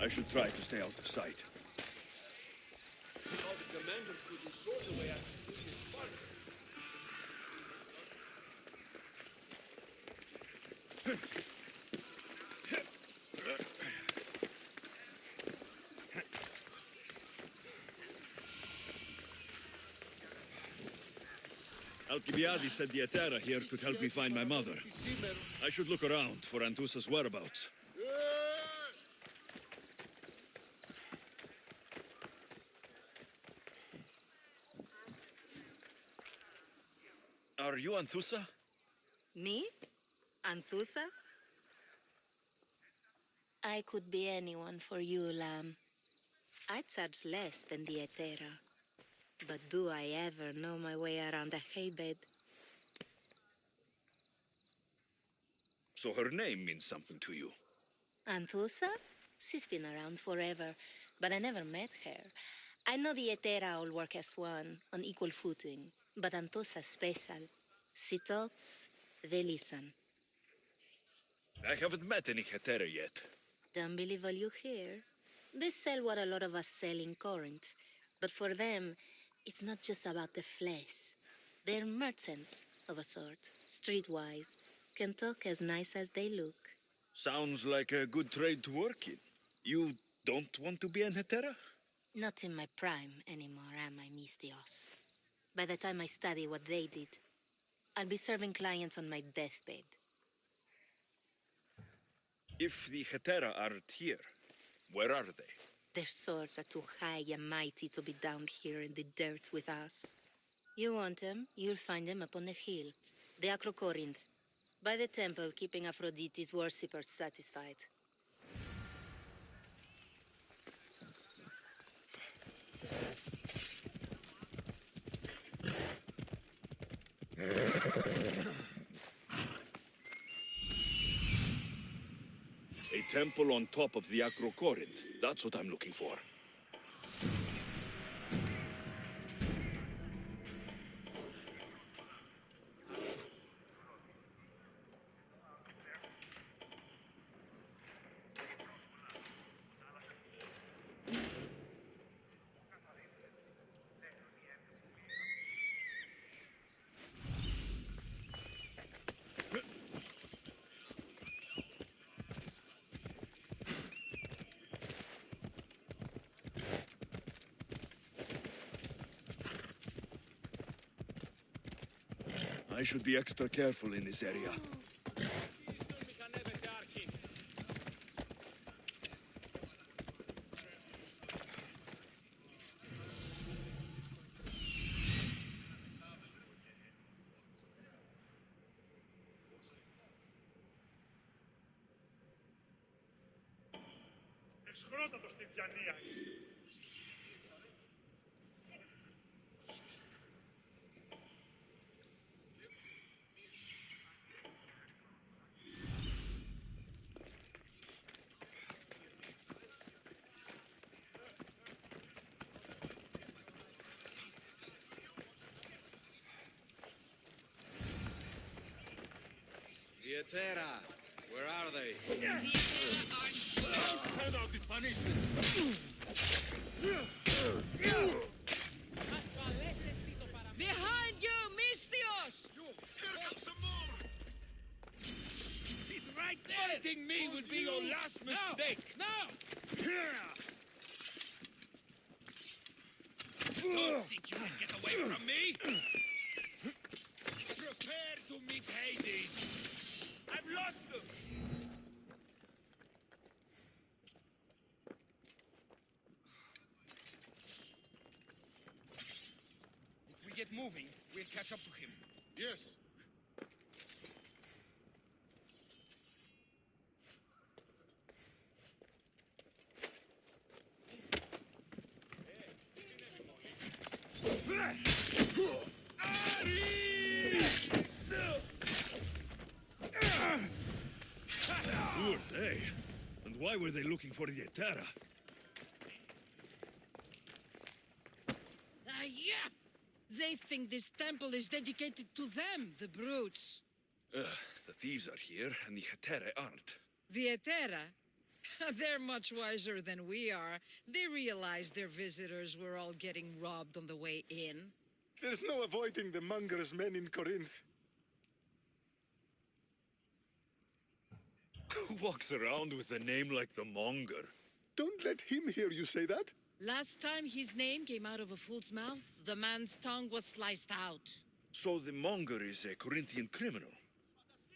I should try to stay out of sight. How the commander put his sword away after this spark. Alcibiades said the Etera here could help me find my mother. I should look around for Anthusa's whereabouts. Are you Anthusa? Me? Anthusa? I could be anyone for you, Lamb. I charge less than the Etera. But do I ever know my way around a haybed? So her name means something to you. Anthusa? She's been around forever, but I never met her. I know the Etera all work as one, on equal footing, but Anthusa's special. She talks, they listen. I haven't met any Hetera yet. Don't believe all you hear. They sell what a lot of us sell in Corinth, but for them, it's not just about the flesh. They're merchants of a sort, streetwise, can talk as nice as they look. Sounds like a good trade to work in. You don't want to be an Hetera? Not in my prime anymore, am I, Mystios? By the time I study what they did, I'll be serving clients on my deathbed. If the Hetera aren't here, where are they? Their swords are too high and mighty to be down here in the dirt with us. You want them, you'll find them up on the hill. The Acrocorinth. By the temple, keeping Aphrodite's worshippers satisfied. A temple on top of the Acrocorinth. That's what I'm looking for. I should be extra careful in this area. The Etera, where are they? The Etera aren't Hand out the punishment. behind you, Mystios! Here comes some more! He's right there! Fighting me would be your last mistake! No! Don't think you can get away from me! Prepare to meet Hades! I've lost them! If we get moving, we'll catch up to him. Yes. Who are they? And why were they looking for the Etera? Yeah! They think this temple is dedicated to them, the brutes. The thieves are here, and the Hetera aren't. The Etera? They're much wiser than we are. They realized their visitors were all getting robbed on the way in. There's no avoiding the Monger's men in Corinth. Who walks around with a name like the Monger? Don't let him hear you say that. Last time his name came out of a fool's mouth, the man's tongue was sliced out. So the Monger is a Corinthian criminal.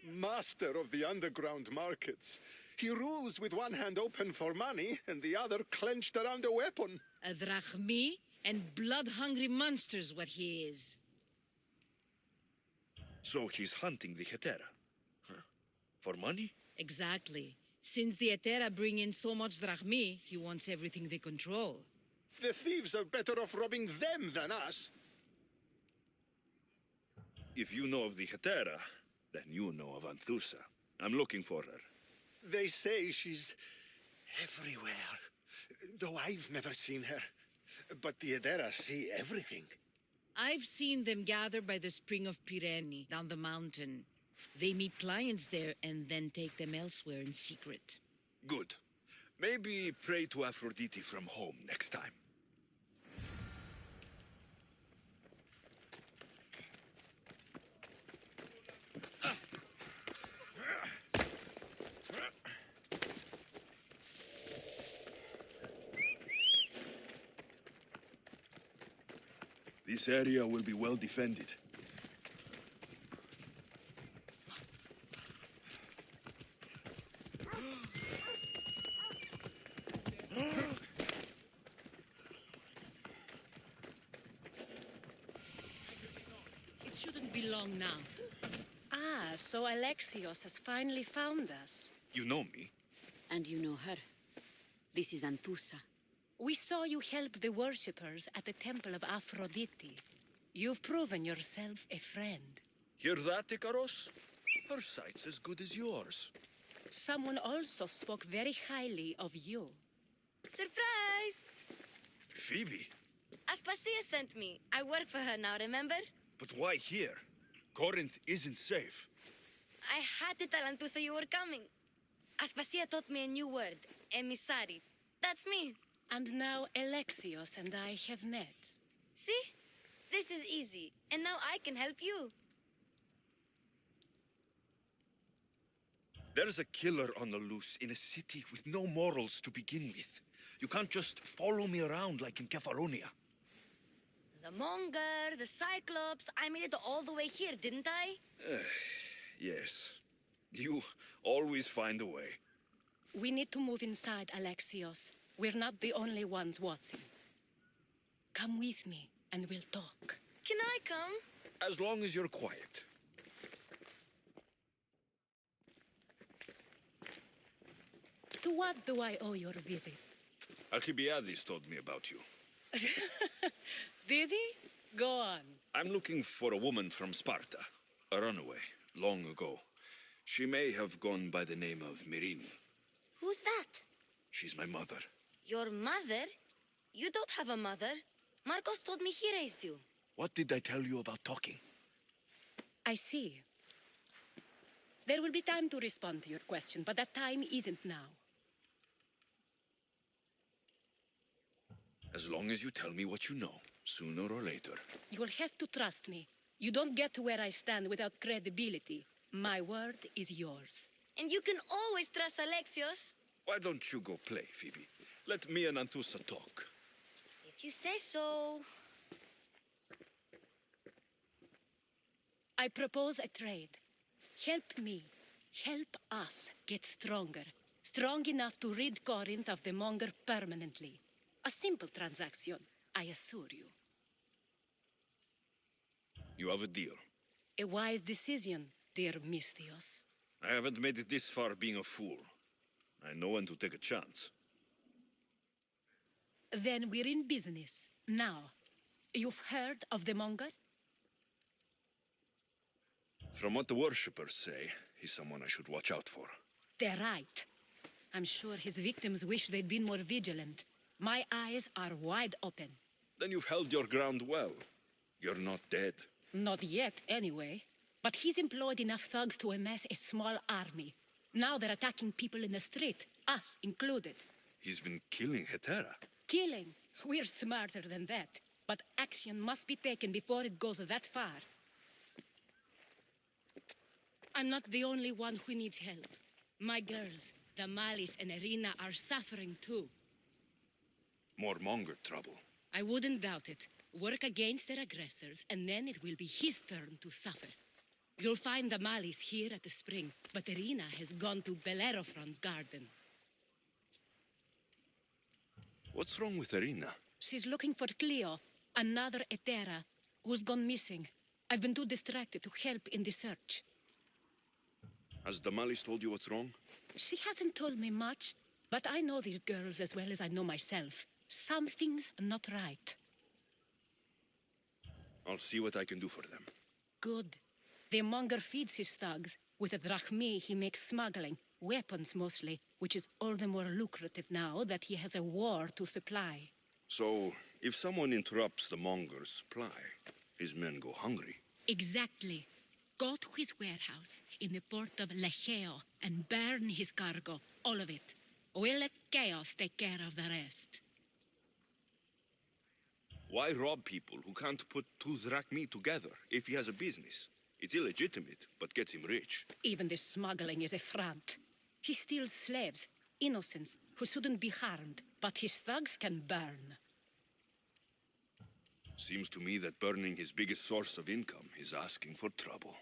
Master of the underground markets. He rules with one hand open for money and the other clenched around a weapon. A drachmi and blood-hungry monster's what he is. So he's hunting the Hetera. Huh. For money? Exactly. Since the Etera bring in so much drachmi, he wants everything they control. The thieves are better off robbing them than us. If you know of the Hetera, then you know of Anthusa. I'm looking for her. They say she's everywhere, though I've never seen her. But the Edera see everything. I've seen them gather by the spring of Pirene, down the mountain. They meet clients there and then take them elsewhere in secret. Good. Maybe pray to Aphrodite from home next time. This area will be well defended. It shouldn't be long now. Ah, so Alexios has finally found us. You know me. And you know her. This is Anthusa. We saw you help the worshippers at the temple of Aphrodite. You've proven yourself a friend. Hear that, Ikaros? Her sight's as good as yours. Someone also spoke very highly of you. Surprise! Phoebe? Aspasia sent me. I work for her now, remember? But why here? Corinth isn't safe. I had to tell Anthusa you were coming. Aspasia taught me a new word, emissary. That's me. And now Alexios and I have met. See? This is easy. And now I can help you. There's a killer on the loose in a city with no morals to begin with. You can't just follow me around like in Kepharonia. The Monger, the Cyclops. I made it all the way here, didn't I? Yes. You always find a way. We need to move inside, Alexios. We're not the only ones watching. Come with me, and we'll talk. Can I come? As long as you're quiet. To what do I owe your visit? Alcibiades told me about you. Did he? Go on. I'm looking for a woman from Sparta, a runaway, long ago. She may have gone by the name of Myrine. Who's that? She's my mother. Your mother? You don't have a mother. Marcos told me he raised you. What did I tell you about talking? I see. There will be time to respond to your question, but that time isn't now. As long as you tell me what you know, sooner or later. You'll have to trust me. You don't get to where I stand without credibility. My word is yours. And you can always trust Alexios. Why don't you go play, Phoebe? Let me and Anthusa talk. If you say so. I propose a trade. Help me. Help us get stronger. Strong enough to rid Corinth of the Monger permanently. A simple transaction, I assure you. You have a deal. A wise decision, dear Misthios. I haven't made it this far being a fool. I know when to take a chance. Then we're in business. Now, you've heard of the Monger? From what the worshippers say, he's someone I should watch out for. They're right. I'm sure his victims wish they'd been more vigilant. My eyes are wide open. Then you've held your ground well. You're not dead. Not yet, anyway. But he's employed enough thugs to amass a small army. Now they're attacking people in the street. us included. He's been killing Hetera. Killing. We're smarter than that. But action must be taken before it goes that far. I'm not the only one who needs help. My girls, Damalis and Irina, are suffering too. More Monger trouble. I wouldn't doubt it. Work against their aggressors, and then it will be his turn to suffer. You'll find Damalis here at the spring, but Irina has gone to Bellerophon's garden. What's wrong with Irina? She's looking for Cleo, another Hetera, who's gone missing. I've been too distracted to help in the search. Has Damalis told you what's wrong? She hasn't told me much, but I know these girls as well as I know myself. Something's not right. I'll see what I can do for them. Good. The Monger feeds his thugs. With a drachmi, he makes smuggling, weapons mostly, which is all the more lucrative now that he has a war to supply. So, if someone interrupts the Monger's supply, his men go hungry. Exactly. Go to his warehouse in the port of Lecheo and burn his cargo, all of it. We'll let chaos take care of the rest. Why rob people who can't put two drachmi together if he has a business? It's illegitimate, but gets him rich. Even the smuggling is a front. He steals slaves, innocents, who shouldn't be harmed, but his thugs can burn. Seems to me that burning his biggest source of income is asking for trouble.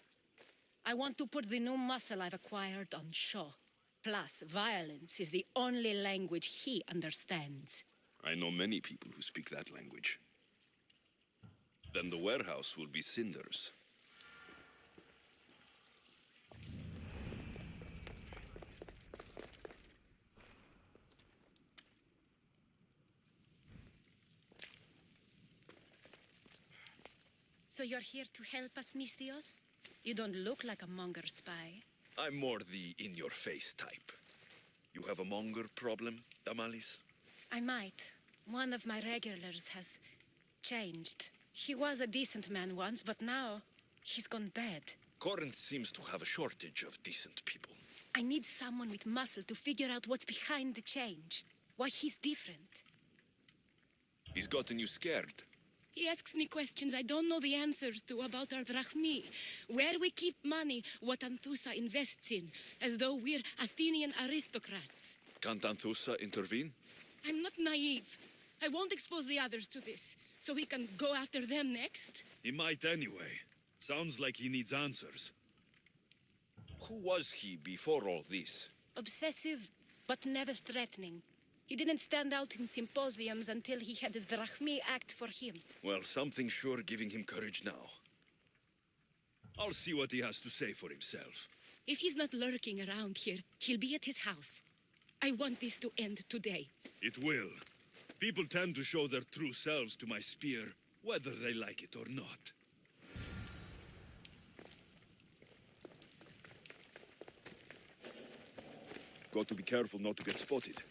I want to put the new muscle I've acquired on show. Plus, violence is the only language he understands. I know many people who speak that language. Then the warehouse will be cinders. So you're here to help us, Mistios? You don't look like a Monger spy. I'm more the in-your-face type. You have a Monger problem, Damalis? I might. One of my regulars has changed. He was a decent man once, but now he's gone bad. Corinth seems to have a shortage of decent people. I need someone with muscle to figure out what's behind the change. Why he's different. He's gotten you scared. He asks me questions I don't know the answers to about our drachmi, where we keep money, what Anthusa invests in, as though we're Athenian aristocrats. Can't Anthusa intervene? I'm not naive. I won't expose the others to this, so we can go after them next. He might anyway. Sounds like he needs answers. Who was he before all this? Obsessive, but never threatening. He didn't stand out in symposiums until he had his drachmi act for him. Well, something sure giving him courage now. I'll see what he has to say for himself. If he's not lurking around here, he'll be at his house. I want this to end today. It will. People tend to show their true selves to my spear, whether they like it or not. Got to be careful not to get spotted.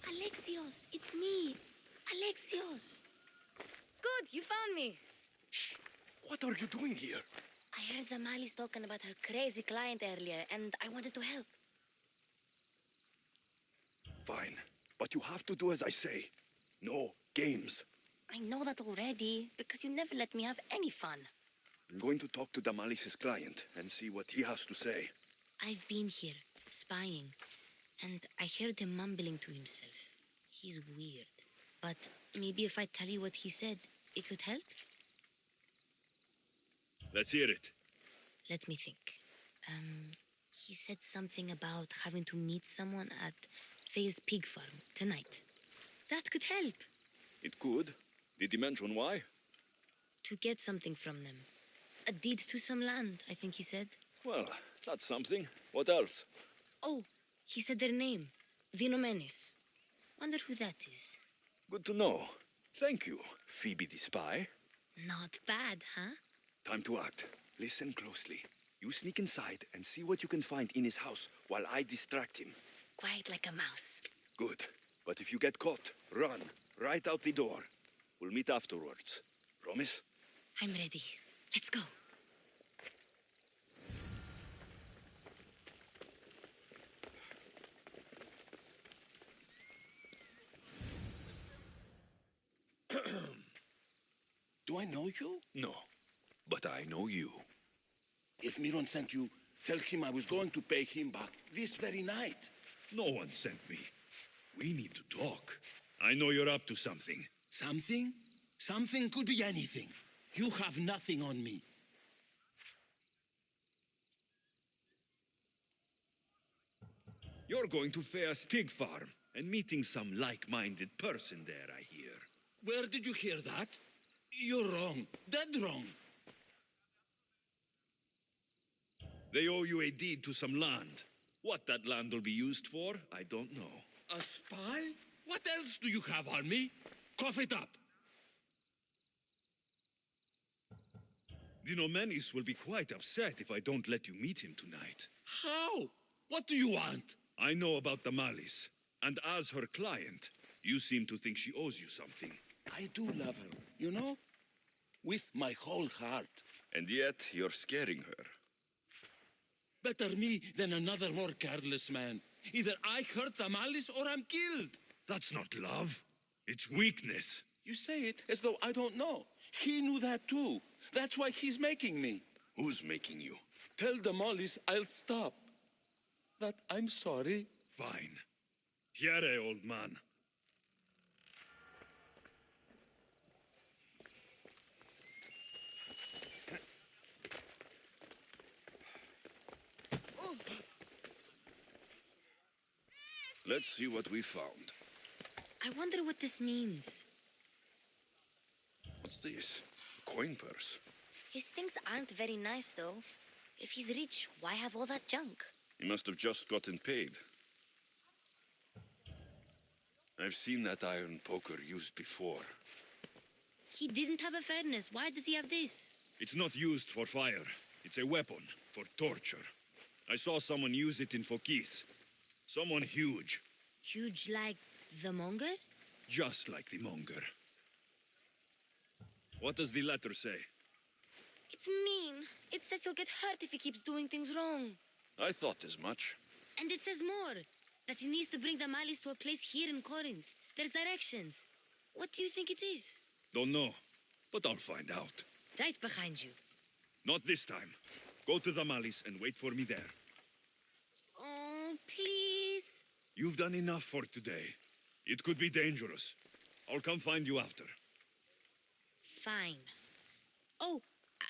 Alexios, it's me. Alexios. Good, you found me. Shh! What are you doing here? I heard Damalis talking about her crazy client earlier, and I wanted to help. Fine, but you have to do as I say. No games. I know that already, because you never let me have any fun. I'm going to talk to Damalis' client and see what he has to say. I've been here, spying, and I heard him mumbling to himself. He's weird, but maybe if I tell you what he said, it could help? Let's hear it. Let me think. He said something about having to meet someone at Faye's pig farm tonight. That could help. It could. Did he mention why? To get something from them. A deed to some land, I think he said. Well, that's something. What else? Oh, he said their name. Vinomenes. Wonder who that is. Good to know. Thank you, Phoebe the spy. Not bad, huh? Time to act. Listen closely. You sneak inside and see what you can find in his house while I distract him. Quiet like a mouse. Good. But if you get caught, run. Right out the door. We'll meet afterwards. Promise? I'm ready. Let's go. Do I know you? No. But I know you. If Miron sent you, tell him I was going to pay him back this very night. No one sent me. We need to talk. I know you're up to something. Something? Something could be anything. You have nothing on me. You're going to Fea's pig farm and meeting some like-minded person there, I hear. Where did you hear that? You're wrong. Dead wrong. They owe you a deed to some land. What that land will be used for, I don't know. A spy? What else do you have on me? Cough it up. Vinomenes will be quite upset if I don't let you meet him tonight. How? What do you want? I know about the malice, and as her client, you seem to think she owes you something. I do love her, you know? With my whole heart. And yet, you're scaring her. Better me than another more careless man. Either I hurt the malice or I'm killed. That's not love. It's weakness. You say it as though I don't know. He knew that too. That's why he's making me. Who's making you? Tell the malice I'll stop. That I'm sorry. Fine. Here, old man. Let's see what we found. I wonder what this means. What's this? A coin purse. His things aren't very nice, though. If he's rich, why have all that junk? He must have just gotten paid. I've seen that iron poker used before. He didn't have a furnace. Why does he have this? It's not used for fire. It's a weapon for torture. I saw someone use it in Fokis. Someone huge. Huge like the Monger? Just like the Monger. What does the letter say? It's mean. It says he'll get hurt if he keeps doing things wrong. I thought as much. And it says more. That he needs to bring the malice to a place here in Corinth. There's directions. What do you think it is? Don't know, but I'll find out. Right behind you. Not this time. Go to the malice and wait for me there. Oh, please. You've done enough for today. It could be dangerous. I'll come find you after. Fine. Oh,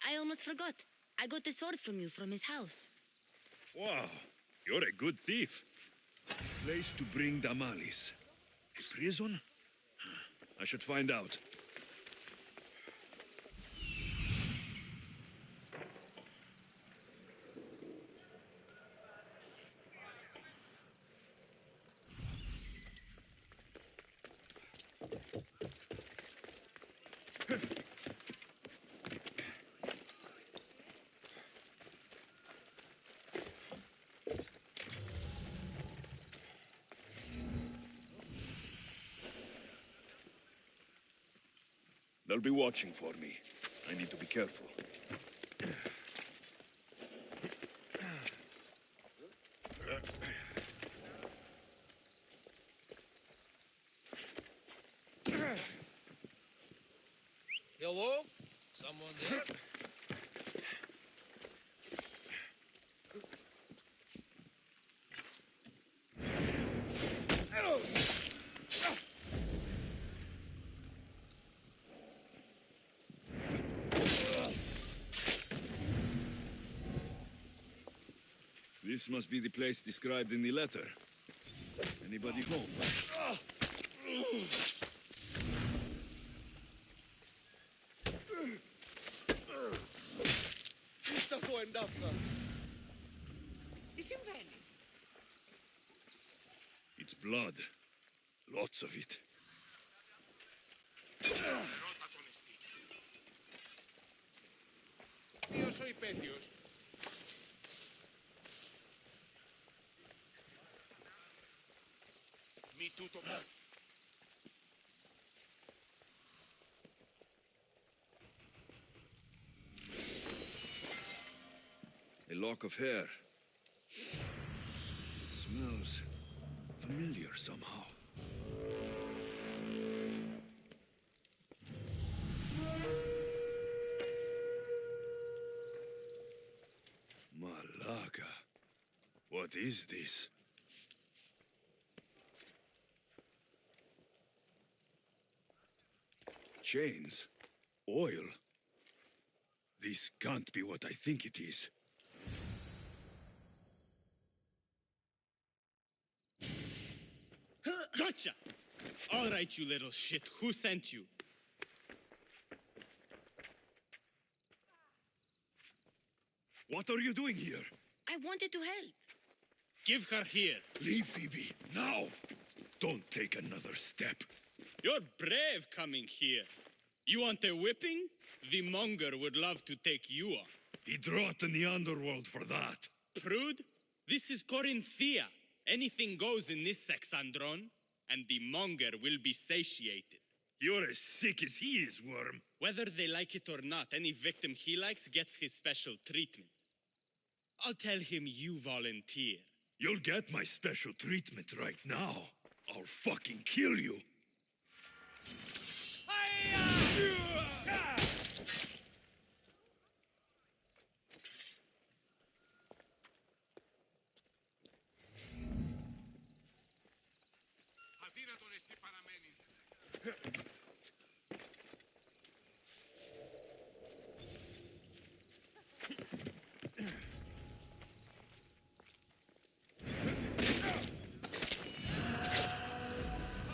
I almost forgot. I got the sword from you from his house. Wow, you're a good thief. Place to bring the malice. A prison? I should find out. They'll be watching for me. I need to be careful. Hello? Someone there? This must be the place described in the letter. Anybody home? Τι σταθώ εντάφθα. Τι συμβαίνει? It's blood. Lots of it. Ρώτα τον εστί. Ποιος ο υπέτειος? Μη τούτο. A lock of hair. Smells familiar somehow. Malaga. What is this? Chains? Oil? This can't be what I think it is. Gotcha! All right, you little shit. Who sent you? What are you doing here? I wanted to help. Give her here. Leave, Phoebe, now! Don't take another step. You're brave coming here. You want a whipping? The Monger would love to take you on. He'd rot in the underworld for that. Prude, this is Corinthia. Anything goes in this Sexandron, and the Monger will be satiated. You're as sick as he is, Worm. Whether they like it or not, any victim he likes gets his special treatment. I'll tell him you volunteer. You'll get my special treatment right now. I'll fucking kill you. Αδύνατον εστί παραμένει.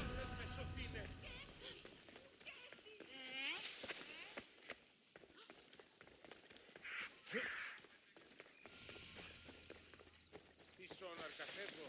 Αυτές με σωτήνε. Ισόν αρκαθεύω.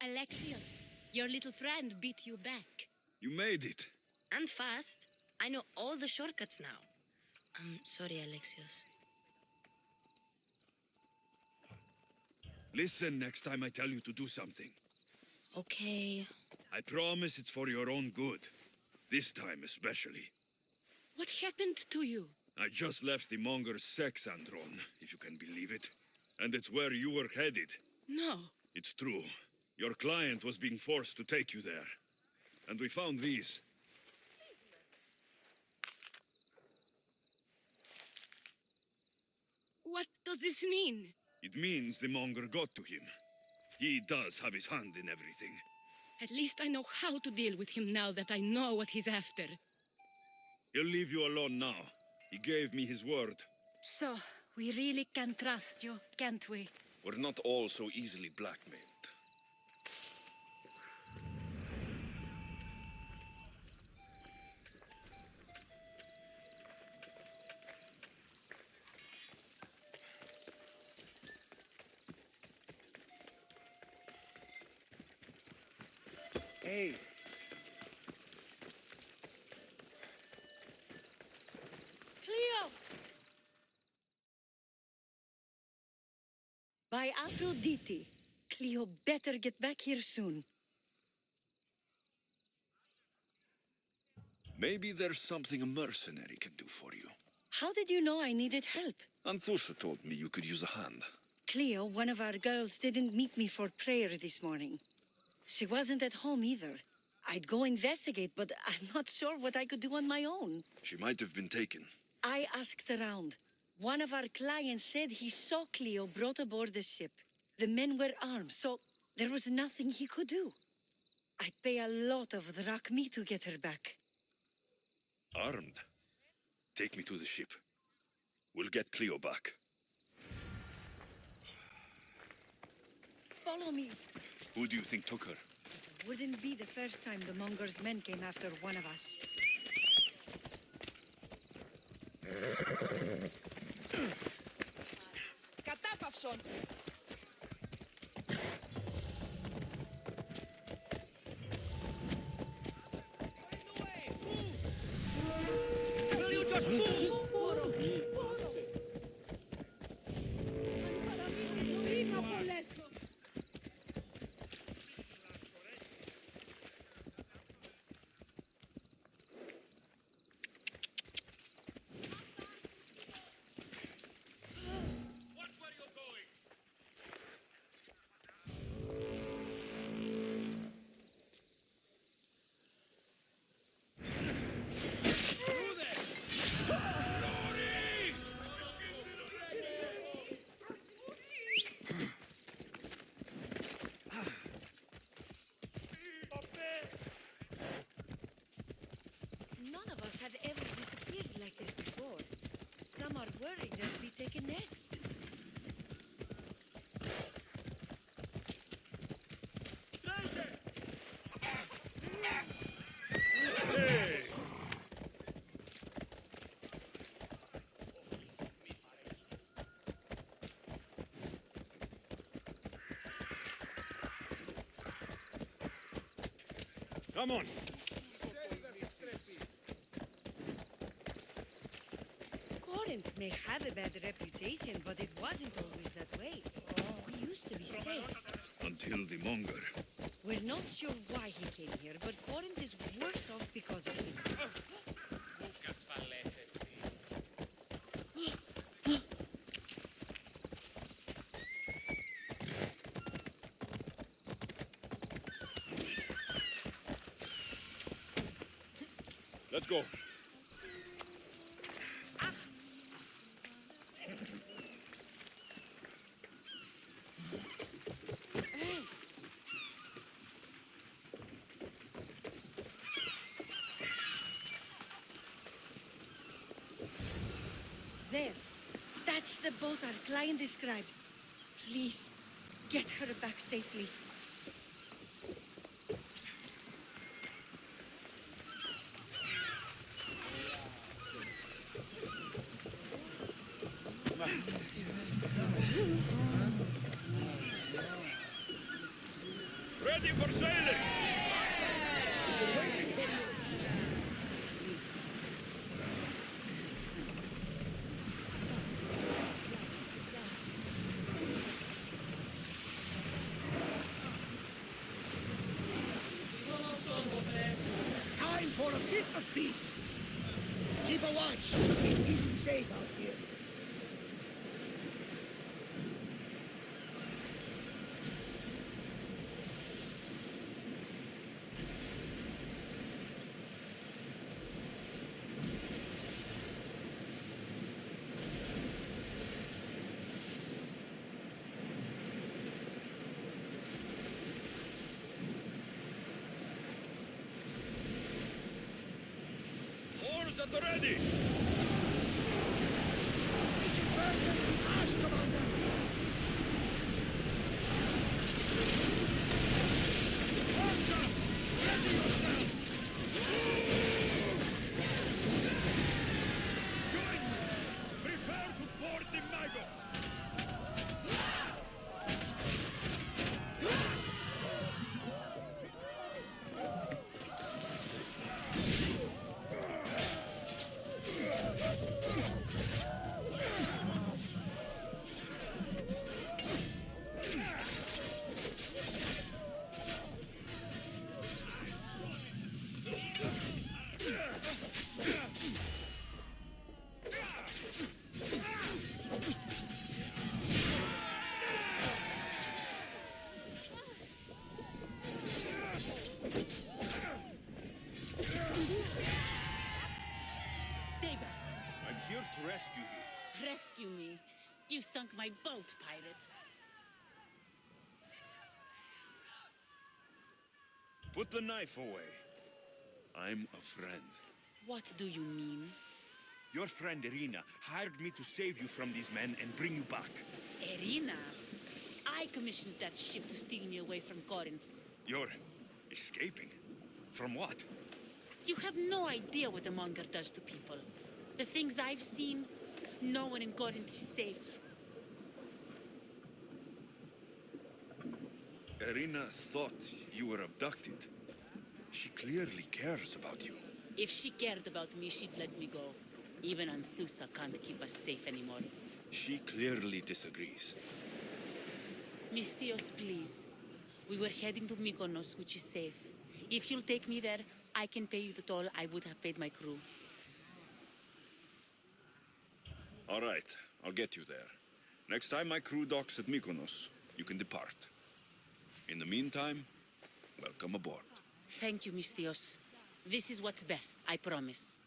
Alexios, your little friend beat you back. You made it. And fast. I know all the shortcuts now. I'm sorry, Alexios. Listen next time I tell you to do something. Okay. I promise it's for your own good. This time especially. What happened to you? I just left the Monger's Sexandron, if you can believe it. And it's where you were headed. No. It's true. Your client was being forced to take you there. And we found these. What does this mean? It means the Monger got to him. He does have his hand in everything. At least I know how to deal with him now that I know what he's after. He'll leave you alone now. He gave me his word. So, we really can trust you, can't we? We're not all so easily blackmailed. Hey. Cleo! By Aphrodite, Cleo better get back here soon. Maybe there's something a mercenary can do for you. How did you know I needed help? Anthusha told me you could use a hand. Cleo, one of our girls, didn't meet me for prayer this morning. She wasn't at home either. I'd go investigate, but I'm not sure what I could do on my own. She might have been taken. I asked around. One of our clients said he saw Cleo brought aboard the ship. The men were armed, so there was nothing he could do. I'd pay a lot of drachmi to get her back. Armed? Take me to the ship. We'll get Cleo back. Follow me. Who do you think took her? It wouldn't be the first time the Monger's men came after one of us. Κατάπαυσον! Watch where you're going. None of us have ever disappeared like this before. Some are worried they'll be taken next. Come on! Corinth may have a bad reputation, but it wasn't always that way. We used to be safe. Until the Monger. We're not sure why he came here, but Corinth is worse off because of him. Let's go. There. That's the boat our client described. Please, get her back safely. Ready for sailing! Time for a bit of peace. Keep a watch. It isn't safe out here. Oars at the ready! Ash, Commander! Join me! Prepare to board the maggots! sunk my boat, pirate. Put the knife away. I'm a friend. What do you mean? Your friend Irina hired me to save you from these men and bring you back. Irina? I commissioned that ship to steal me away from Corinth. You're escaping? From what? You have no idea what the Monger does to people. The things I've seen, no one in Corinth is safe. Irina thought you were abducted. She clearly cares about you. If she cared about me, she'd let me go. Even Anthusa can't keep us safe anymore. She clearly disagrees. Mistios, please. We were heading to Mykonos, which is safe. If you'll take me there, I can pay you the toll I would have paid my crew. All right, I'll get you there. Next time my crew docks at Mykonos, you can depart. In the meantime, welcome aboard. Thank you, Mistios. This is what's best, I promise.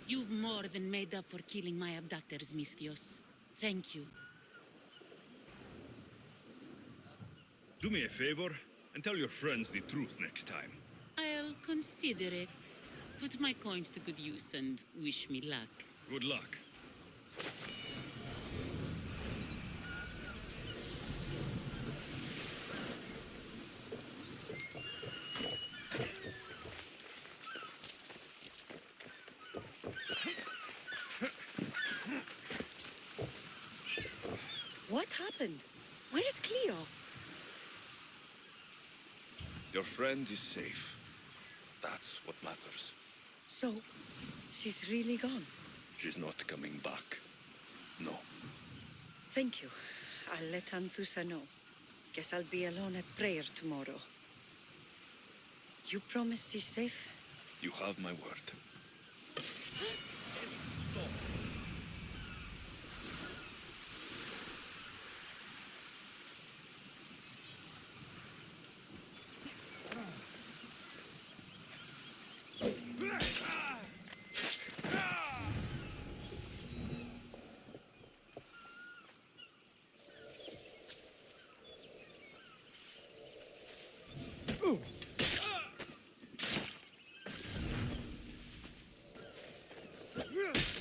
You've more than made up for killing my abductors, Mistios. Thank you. Do me a favor and tell your friends the truth next time. I'll consider it. Put my coins to good use and wish me luck. Good luck. What happened? Where is Cleo? Your friend is safe. That's what matters. So, she's really gone. She's not coming back. No. Thank you. I'll let Anthusa know. Guess I'll be alone at prayer tomorrow. You promise she's safe? You have my word.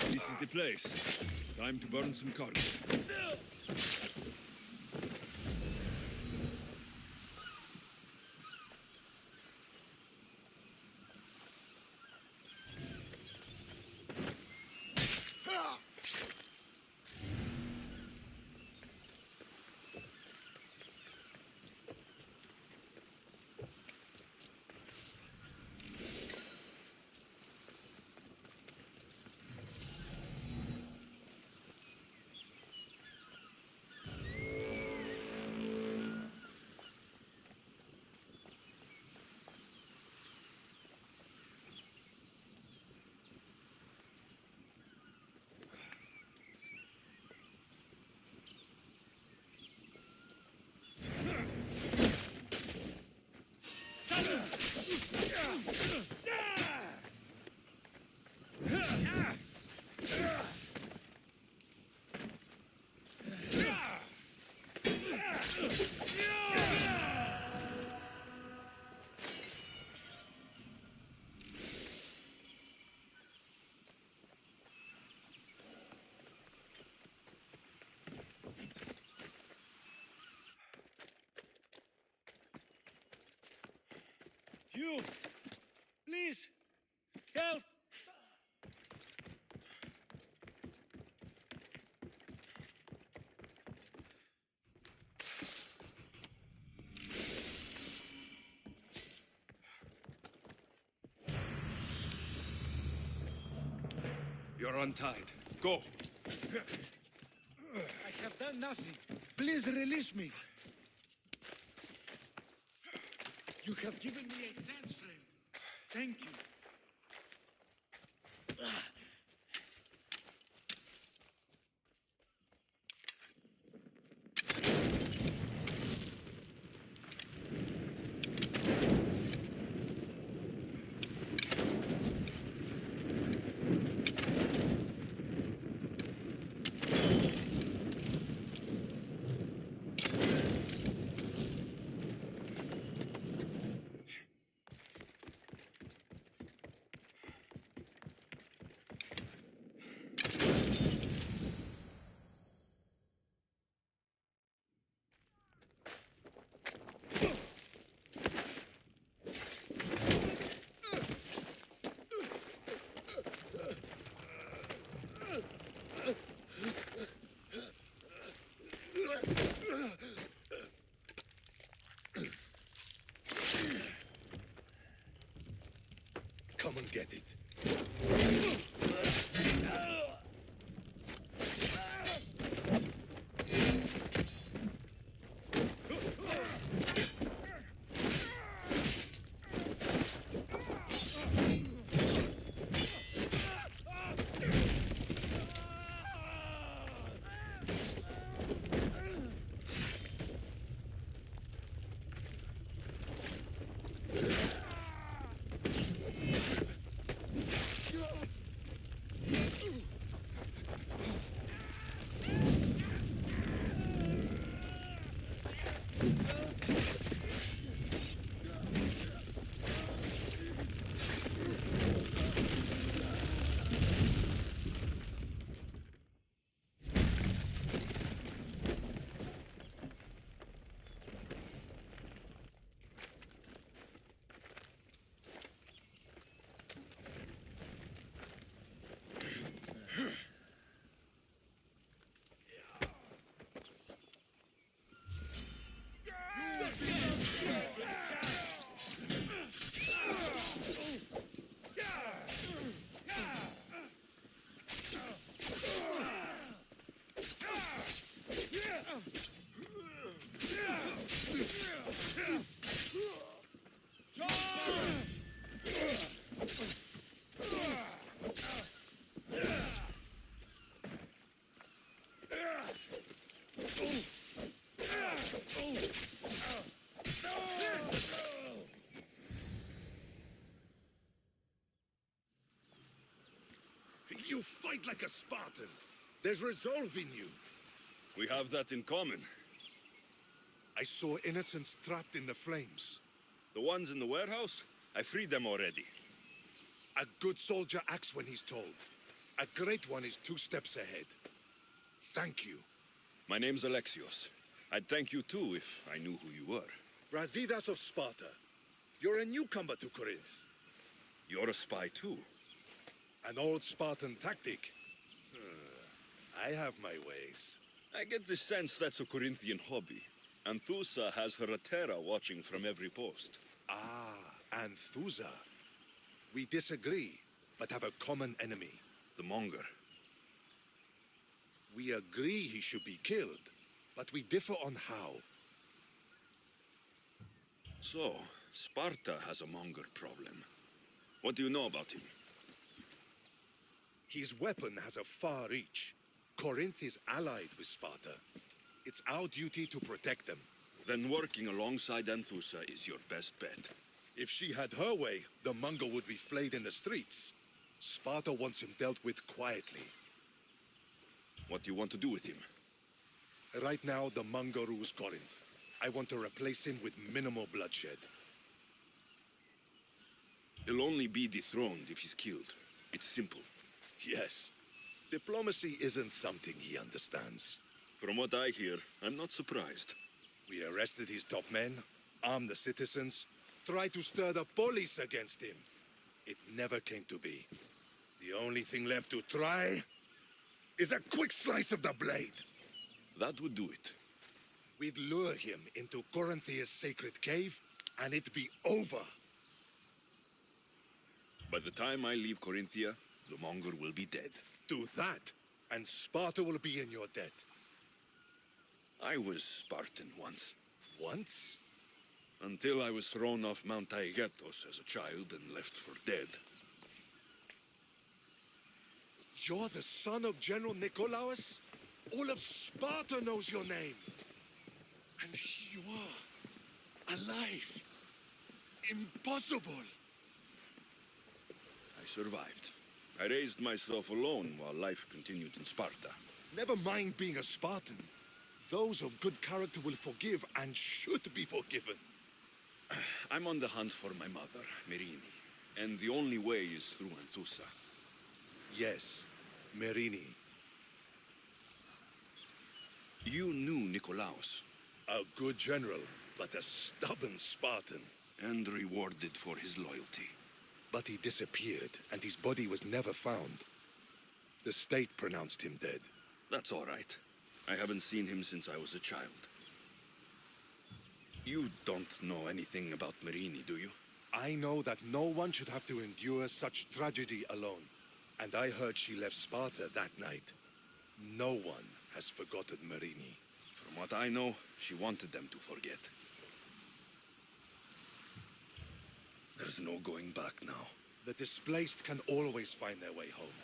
This is the place. Time to burn some cargo. You! Please! Help! untied. Go. I have done nothing. Please release me. You have given me a chance, friend. Thank you. Come and get it. You fight like a Spartan. There's resolve in you. We have that in common. I saw innocents trapped in the flames. The ones in the warehouse? I freed them already. A good soldier acts when he's told. A great one is 2 steps ahead. Thank you. My name's Alexios. I'd thank you too if I knew who you were. Brasidas of Sparta. You're a newcomer to Corinth. You're a spy too. An old Spartan tactic. I have my ways. I get the sense that's a Corinthian hobby. Anthusa has her Atera watching from every post. Ah, Anthusa. We disagree, but have a common enemy. The Monger. We agree he should be killed, but we differ on how. So, Sparta has a Monger problem. What do you know about him? His weapon has a far reach. Corinth is allied with Sparta. It's our duty to protect them. Then working alongside Anthusa is your best bet. If she had her way, the Monger would be flayed in the streets. Sparta wants him dealt with quietly. What do you want to do with him? Right now, the Monger rules Corinth. I want to replace him with minimal bloodshed. He'll only be dethroned if he's killed. It's simple. Yes. Diplomacy isn't something he understands. From what I hear, I'm not surprised. We arrested his top men, armed the citizens, tried to stir the police against him. It never came to be. The only thing left to try is a quick slice of the blade. That would do it. We'd lure him into Corinthia's sacred cave, and it'd be over. By the time I leave Corinthia, the Monger will be dead. Do that, and Sparta will be in your debt. I was Spartan once. Once? Until I was thrown off Mount Taygetos as a child and left for dead. You're the son of General Nikolaos? All of Sparta knows your name. And here you are, alive. Impossible. I survived. I raised myself alone while life continued in Sparta. Never mind being a Spartan. Those of good character will forgive and should be forgiven. I'm on the hunt for my mother, Merini. And the only way is through Anthusa. Yes, Merini. You knew Nikolaos. A good general, but a stubborn Spartan. And rewarded for his loyalty. But he disappeared, and his body was never found. The state pronounced him dead. That's all right. I haven't seen him since I was a child. You don't know anything about Merini, do you? I know that no one should have to endure such tragedy alone. And I heard she left Sparta that night. No one has forgotten Merini. From what I know, she wanted them to forget. There's no going back now. The displaced can always find their way home.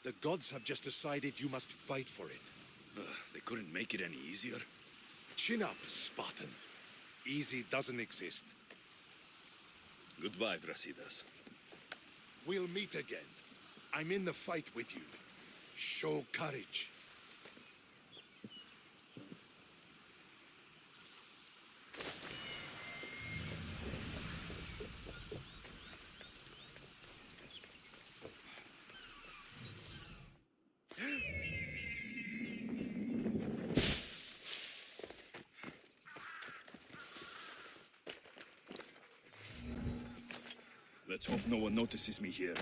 The gods have just decided you must fight for it. They couldn't make it any easier. Chin up, Spartan. Easy doesn't exist. Goodbye, Brasidas. We'll meet again. I'm in the fight with you. Show courage. Let's hope no one notices me here.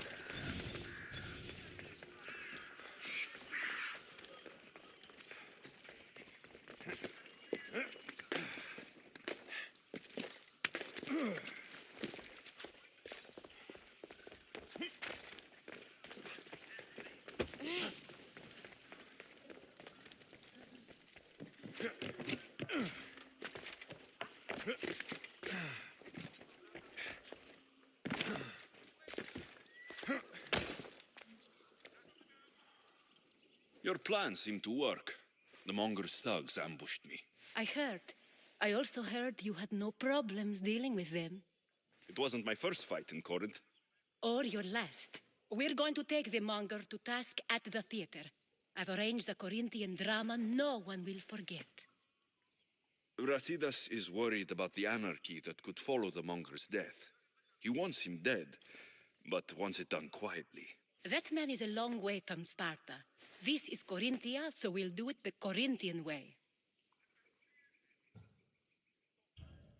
Your plan seemed to work. The Monger's thugs ambushed me. I heard. I also heard you had no problems dealing with them. It wasn't my first fight in Corinth. Or your last. We're going to take the Monger to task at the theater. I've arranged a Corinthian drama no one will forget. Brasidas is worried about the anarchy that could follow the Monger's death. He wants him dead, but wants it done quietly. That man is a long way from Sparta. This is Corinthia, so we'll do it the Corinthian way.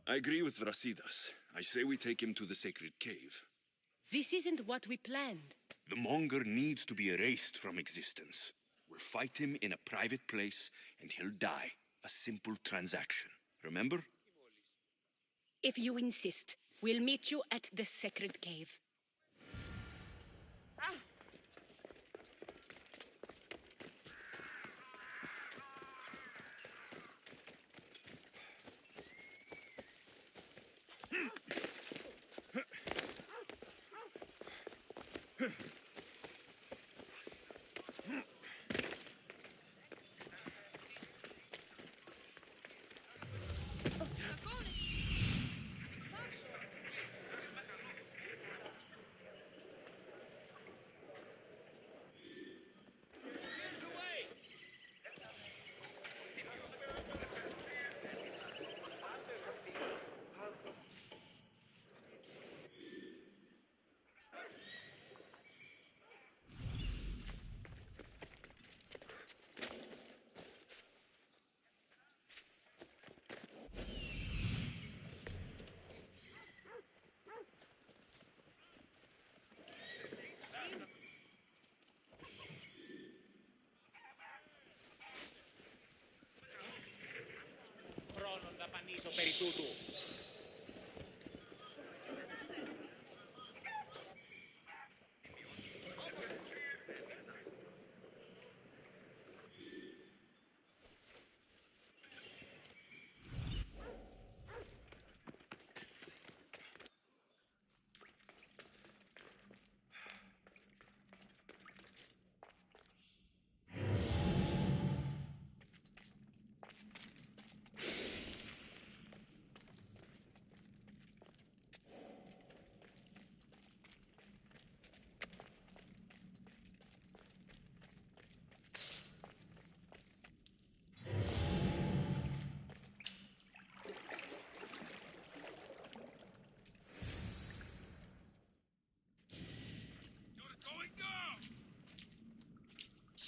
I agree with Brasidas. I say we take him to the sacred cave. This isn't what we planned. The Monger needs to be erased from existence. We'll fight him in a private place, and he'll die. A simple transaction. Remember? If you insist, we'll meet you at the sacred cave. Περί τούτου.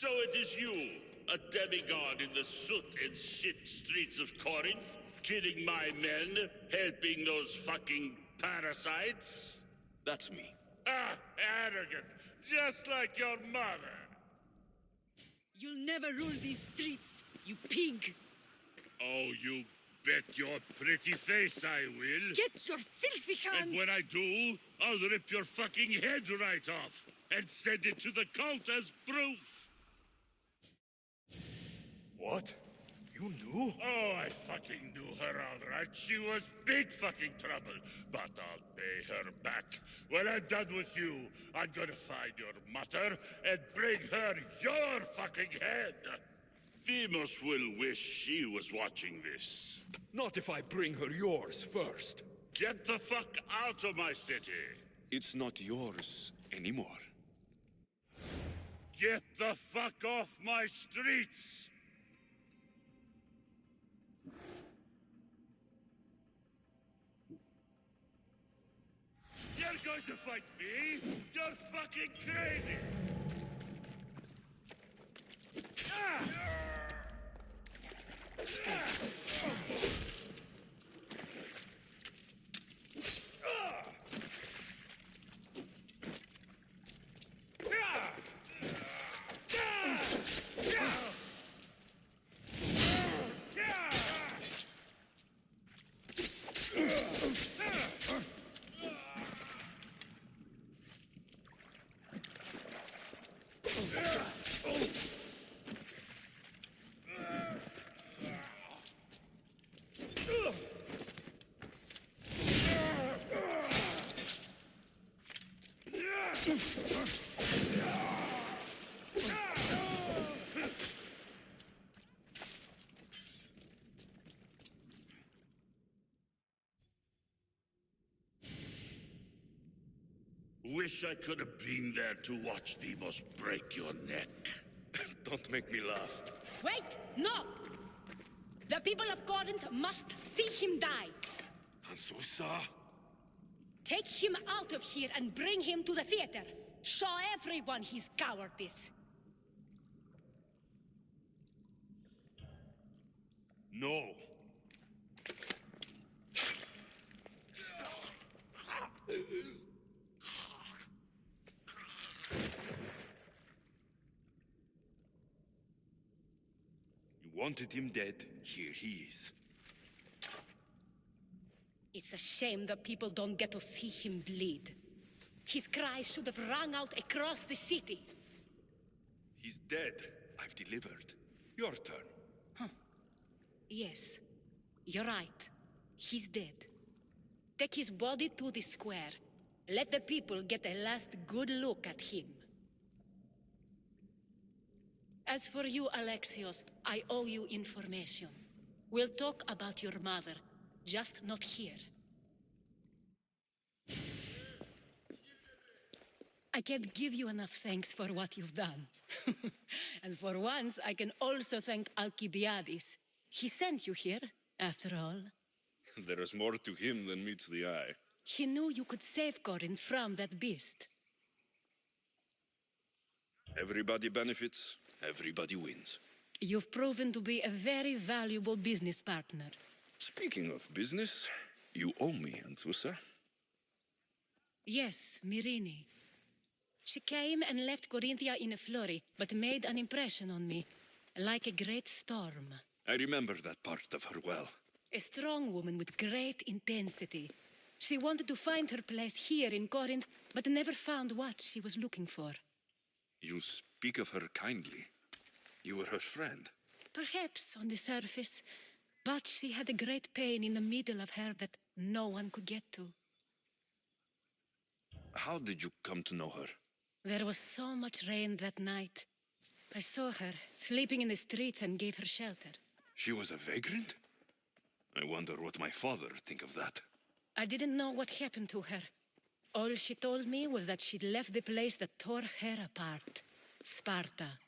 So it is you, a demigod in the soot and shit streets of Corinth, kidding my men, helping those fucking parasites? That's me. Ah, arrogant, just like your mother. You'll never rule these streets, you pig! Oh, you bet your pretty face I will. Get your filthy hands! And when I do, I'll rip your fucking head right off and send it to the cult as proof. What? You knew? Oh, I fucking knew her all right. She was big fucking trouble. But I'll pay her back. When I'm done with you, I'm gonna find your mother and bring her your fucking head. Demos will wish she was watching this. Not if I bring her yours first. Get the fuck out of my city. It's not yours anymore. Get the fuck off my streets! You're going to fight me? You're fucking crazy! Ah! Wish I could have been there to watch Demos break your neck. Don't make me laugh. Wait! No! The people of Corinth must see him die. Ansusa? Take him out of here and bring him to the theater. Show everyone his cowardice. No. You wanted him dead. Here he is. It's a shame that people don't get to see him bleed. His cries should have rung out across the city. He's dead. I've delivered. Your turn. Yes, you're right. He's dead. Take his body to the square. Let the people get a last good look at him. As for you, Alexios, I owe you information. We'll talk about your mother, just not here. I can't give you enough thanks for what you've done. And for once, I can also thank Alcibiades. He sent you here, after all. There is more to him than meets the eye. He knew you could save Corinth from that beast. Everybody benefits, everybody wins. You've proven to be a very valuable business partner. Speaking of business, you owe me, Antusa. Yes, Myrine. She came and left Corinthia in a flurry, but made an impression on me, like a great storm. I remember that part of her well. A strong woman with great intensity. She wanted to find her place here in Corinth, but never found what she was looking for. You speak of her kindly. You were her friend. Perhaps on the surface, but she had a great pain in the middle of her that no one could get to. How did you come to know her? There was so much rain that night. I saw her sleeping in the streets and gave her shelter. She was a vagrant? I wonder what my father think of that. I didn't know what happened to her. All she told me was that she'd left the place that tore her apart. Sparta.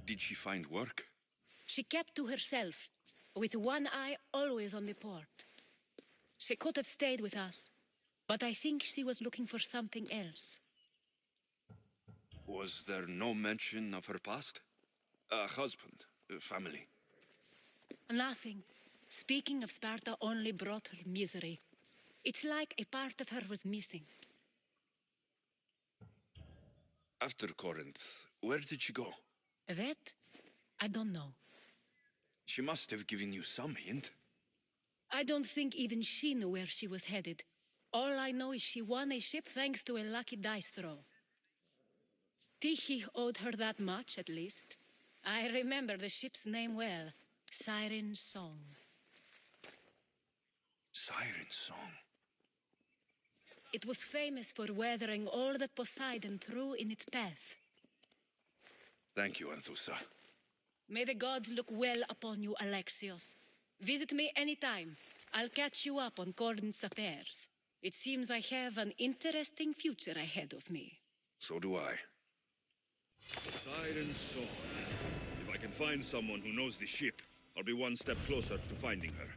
Did she find work? She kept to herself, with one eye always on the port. She could have stayed with us, but I think she was looking for something else. Was there no mention of her past? A husband, a family? Nothing. Speaking of Sparta only brought her misery. It's like a part of her was missing. After Corinth, where did she go? That? I don't know. She must have given you some hint. I don't think even she knew where she was headed. All I know is she won a ship thanks to a lucky dice throw. Tyche owed her that much, at least. I remember the ship's name well. Siren Song. Siren Song. It was famous for weathering all that Poseidon threw in its path. Thank you, Anthusa. May the gods look well upon you, Alexios. Visit me anytime. I'll catch you up on Corinth's affairs. It seems I have an interesting future ahead of me. So do I. Siren Song. If I can find someone who knows the ship, I'll be one step closer to finding her.